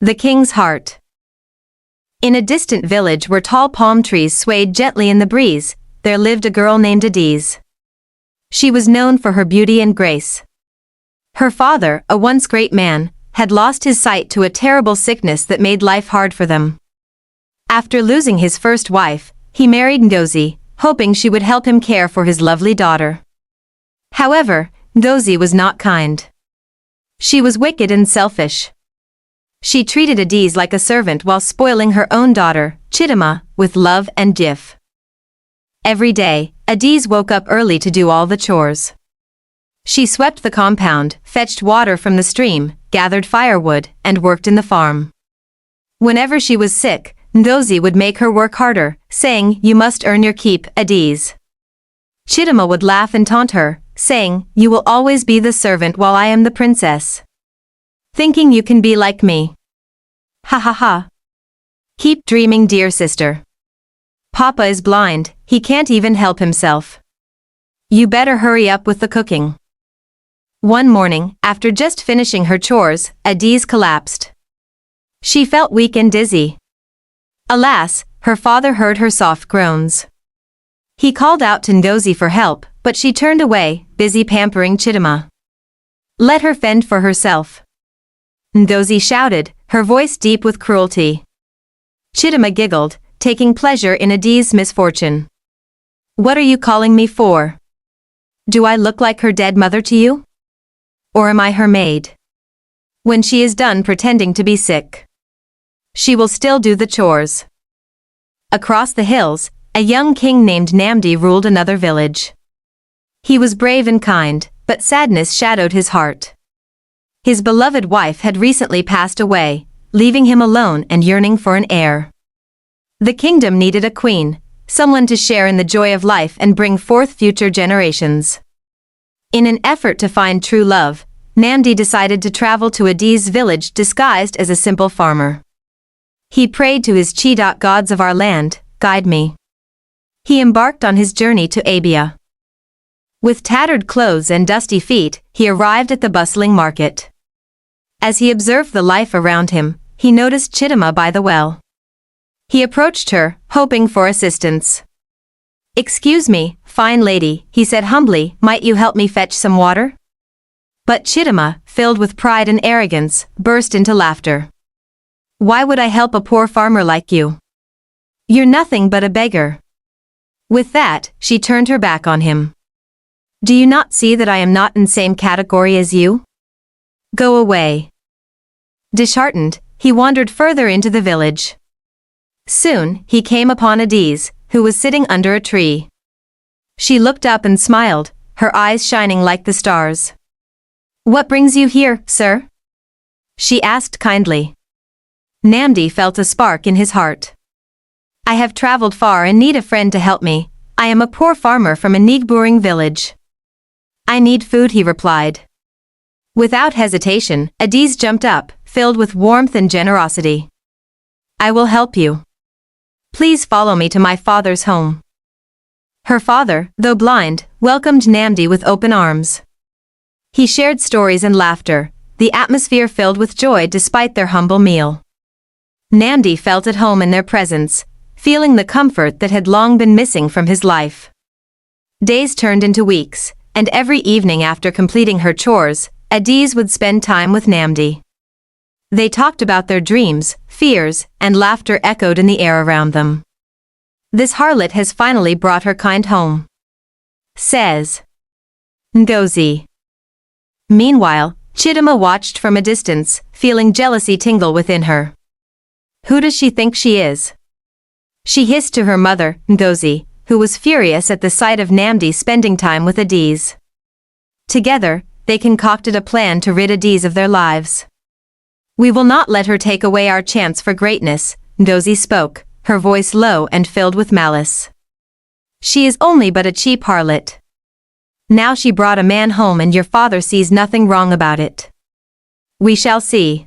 The King's Heart. In a distant village where tall palm trees swayed gently in the breeze, there lived a girl named Adiz. She was known for her beauty and grace. Her father, a once great man, had lost his sight to a terrible sickness that made life hard for them. After losing his first wife, he married Ngozi, hoping she would help him care for his lovely daughter. However, Ngozi was not kind. She was wicked and selfish. She treated Adiz like a servant while spoiling her own daughter, Chidima, with love and gif. Every day, Adiz woke up early to do all the chores. She swept the compound, fetched water from the stream, gathered firewood, and worked in the farm. Whenever she was sick, Ngozi would make her work harder, saying, "You must earn your keep, Adiz." Chidima would laugh and taunt her, saying, "You will always be the servant while I am the princess. Thinking you can be like me. Ha ha ha. Keep dreaming, dear sister. Papa is blind, he can't even help himself. You better hurry up with the cooking." One morning, after just finishing her chores, Adiz collapsed. She felt weak and dizzy. Alas, her father heard her soft groans. He called out to Ngozi for help, but she turned away, busy pampering Chidima. "Let her fend for herself," Ngozi shouted, her voice deep with cruelty. Chidima giggled, taking pleasure in Adiz's misfortune. "What are you calling me for? Do I look like her dead mother to you? Or am I her maid? When she is done pretending to be sick, she will still do the chores." Across the hills, a young king named Namdi ruled another village. He was brave and kind, but sadness shadowed his heart. His beloved wife had recently passed away, leaving him alone and yearning for an heir. The kingdom needed a queen, someone to share in the joy of life and bring forth future generations. In an effort to find true love, Namdi decided to travel to Adiz's village disguised as a simple farmer. He prayed to his Chi gods of our land, "Guide me." He embarked on his journey to Abia. With tattered clothes and dusty feet, he arrived at the bustling market. As he observed the life around him, he noticed Chidima by the well. He approached her, hoping for assistance. "Excuse me, fine lady," he said humbly, "might you help me fetch some water?" But Chidima, filled with pride and arrogance, burst into laughter. "Why would I help a poor farmer like you? You're nothing but a beggar." With that, she turned her back on him. "Do you not see that I am not in the same category as you? Go away." Disheartened, he wandered further into the village. Soon, he came upon Adiz, who was sitting under a tree. She looked up and smiled, her eyes shining like the stars. "What brings you here, sir?" she asked kindly. Namdi felt a spark in his heart. "I have traveled far and need a friend to help me. I am a poor farmer from a neighboring village. I need food," he replied. Without hesitation, Adiz jumped up, filled with warmth and generosity. "I will help you. Please follow me to my father's home." Her father, though blind, welcomed Namdi with open arms. He shared stories and laughter, the atmosphere filled with joy despite their humble meal. Namdi felt at home in their presence, feeling the comfort that had long been missing from his life. Days turned into weeks, and every evening after completing her chores, Adiz would spend time with Namdi. They talked about their dreams, fears, and laughter echoed in the air around them. "This harlot has finally brought her kind home," says Ngozi. Meanwhile, Chidima watched from a distance, feeling jealousy tingle within her. "Who does she think she is?" she hissed to her mother, Ngozi, who was furious at the sight of Namdi spending time with Adiz. Together, they concocted a plan to rid Adiz of their lives. "We will not let her take away our chance for greatness," Ngozi spoke, her voice low and filled with malice. "She is only but a cheap harlot. Now she brought a man home and your father sees nothing wrong about it. We shall see."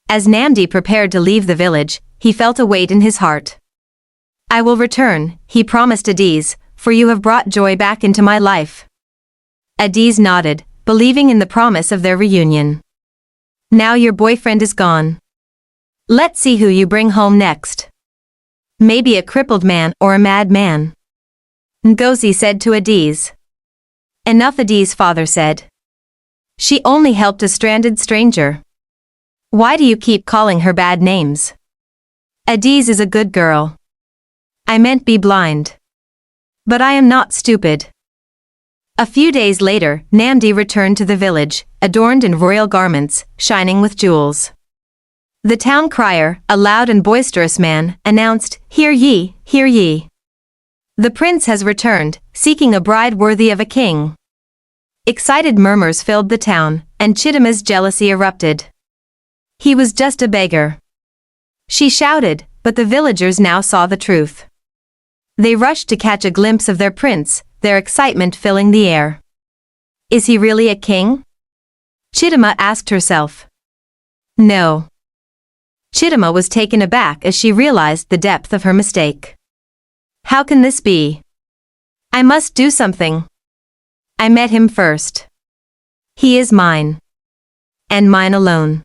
As Namdi prepared to leave the village, he felt a weight in his heart. "I will return," he promised Adiz, "for you have brought joy back into my life." Adiz nodded, believing in the promise of their reunion. "Now your boyfriend is gone. Let's see who you bring home next. Maybe a crippled man or a mad man. Ngozi said to Adiz. Enough, Adiz's father said. She only helped a stranded stranger. Why do you keep calling her bad names? Adiz is a good girl. I meant be blind. But I am not stupid. A few days later, Namdi returned to the village, adorned in royal garments, shining with jewels. The town crier, a loud and boisterous man, announced, Hear ye, hear ye. The prince has returned, seeking a bride worthy of a king. Excited murmurs filled the town, and Chittima's jealousy erupted. He was just a beggar. She shouted, but the villagers now saw the truth. They rushed to catch a glimpse of their prince, their excitement filling the air. Is he really a king? Chittima asked herself. No. Chittima was taken aback as she realized the depth of her mistake. How can this be? I must do something. I met him first. He is mine. And mine alone.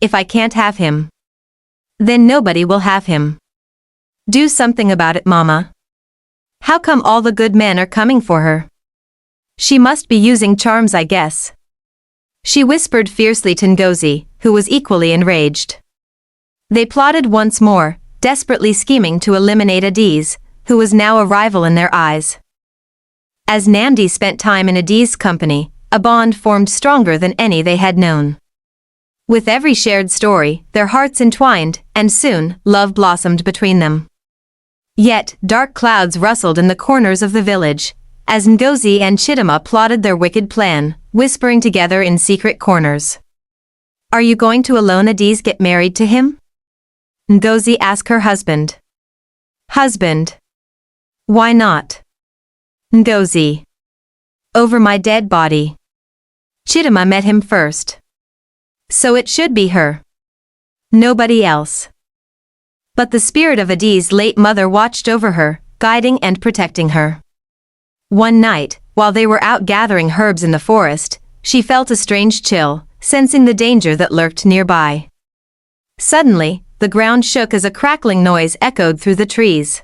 If I can't have him, then nobody will have him. Do something about it, Mama. How come all the good men are coming for her? She must be using charms, I guess. She whispered fiercely to Ngozi, who was equally enraged. They plotted once more, desperately scheming to eliminate Adiz, who was now a rival in their eyes. As Namdi spent time in Adiz's company, a bond formed stronger than any they had known. With every shared story, their hearts entwined, and soon, love blossomed between them. Yet, dark clouds rustled in the corners of the village, as Ngozi and Chittima plotted their wicked plan, whispering together in secret corners. Are you going to alone Adiz get married to him? Ngozi asked her husband. Husband. Why not? Ngozi. Over my dead body. Chittima met him first. So it should be her. Nobody else. But the spirit of Adiz's late mother watched over her, guiding and protecting her. One night, while they were out gathering herbs in the forest, she felt a strange chill, sensing the danger that lurked nearby. Suddenly, the ground shook as a crackling noise echoed through the trees.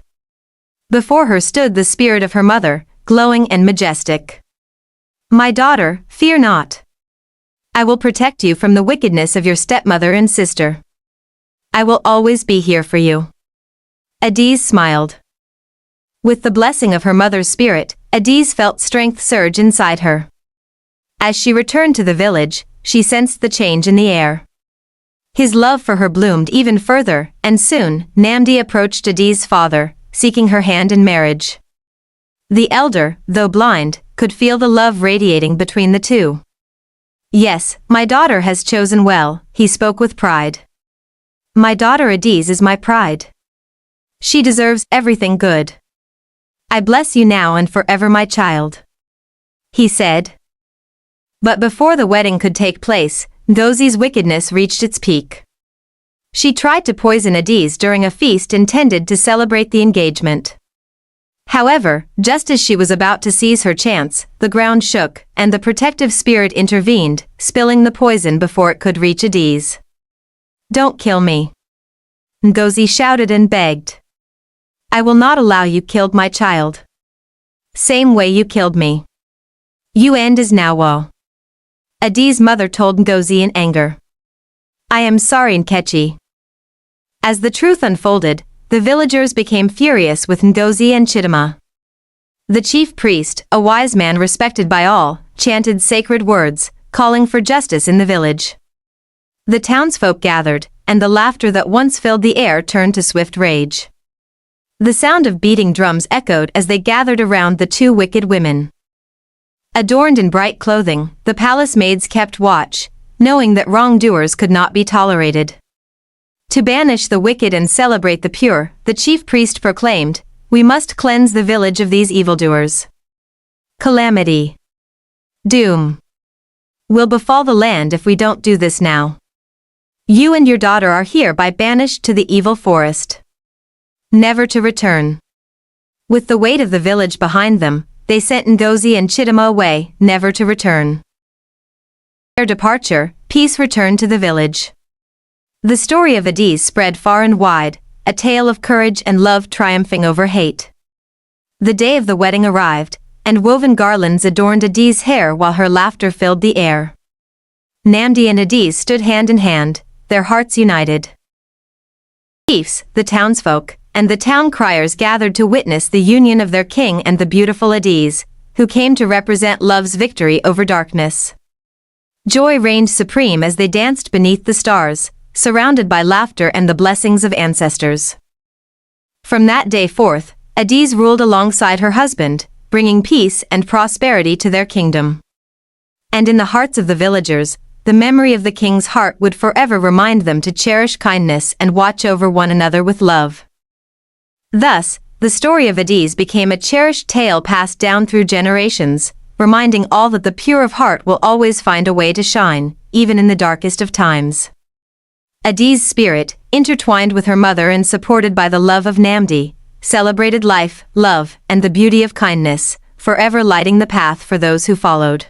Before her stood the spirit of her mother, glowing and majestic. My daughter, fear not. I will protect you from the wickedness of your stepmother and sister. I will always be here for you. Adiz smiled. With the blessing of her mother's spirit, Adiz felt strength surge inside her. As she returned to the village, she sensed the change in the air. His love for her bloomed even further, and soon, Namdi approached Adiz's father, seeking her hand in marriage. The elder, though blind, could feel the love radiating between the two. Yes, my daughter has chosen well, he spoke with pride. My daughter Adiz is my pride. She deserves everything good. I bless you now and forever, my child. He said. But before the wedding could take place, Ngozi's wickedness reached its peak. She tried to poison Adiz during a feast intended to celebrate the engagement. However, just as she was about to seize her chance, the ground shook, and the protective spirit intervened, spilling the poison before it could reach Adiz. Don't kill me. Ngozi shouted and begged. I will not allow you killed my child. Same way you killed me. You end is now woe. Adiz's mother told Ngozi in anger. I am sorry, Nkechi. As the truth unfolded, the villagers became furious with Ngozi and Chittima. The chief priest, a wise man respected by all, chanted sacred words, calling for justice in the village. The townsfolk gathered, and the laughter that once filled the air turned to swift rage. The sound of beating drums echoed as they gathered around the two wicked women. Adorned in bright clothing, the palace maids kept watch, knowing that wrongdoers could not be tolerated. To banish the wicked and celebrate the pure, the chief priest proclaimed, we must cleanse the village of these evildoers. Calamity. Doom. Will befall the land if we don't do this now. You and your daughter are hereby banished to the evil forest. Never to return. With the weight of the village behind them, they sent Ngozi and Chittima away, never to return. Their departure, peace returned to the village. The story of Adiz spread far and wide, a tale of courage and love triumphing over hate. The day of the wedding arrived, and woven garlands adorned Adiz's hair while her laughter filled the air. Namdi and Adiz stood hand in hand, their hearts united. Chiefs, the townsfolk, and the town criers gathered to witness the union of their king and the beautiful Adiz, who came to represent love's victory over darkness. Joy reigned supreme as they danced beneath the stars, surrounded by laughter and the blessings of ancestors. From that day forth, Adiz ruled alongside her husband, bringing peace and prosperity to their kingdom. And in the hearts of the villagers, the memory of the king's heart would forever remind them to cherish kindness and watch over one another with love. Thus, the story of Adiz became a cherished tale passed down through generations, reminding all that the pure of heart will always find a way to shine, even in the darkest of times. Adiz's spirit, intertwined with her mother and supported by the love of Namdi, celebrated life, love, and the beauty of kindness, forever lighting the path for those who followed.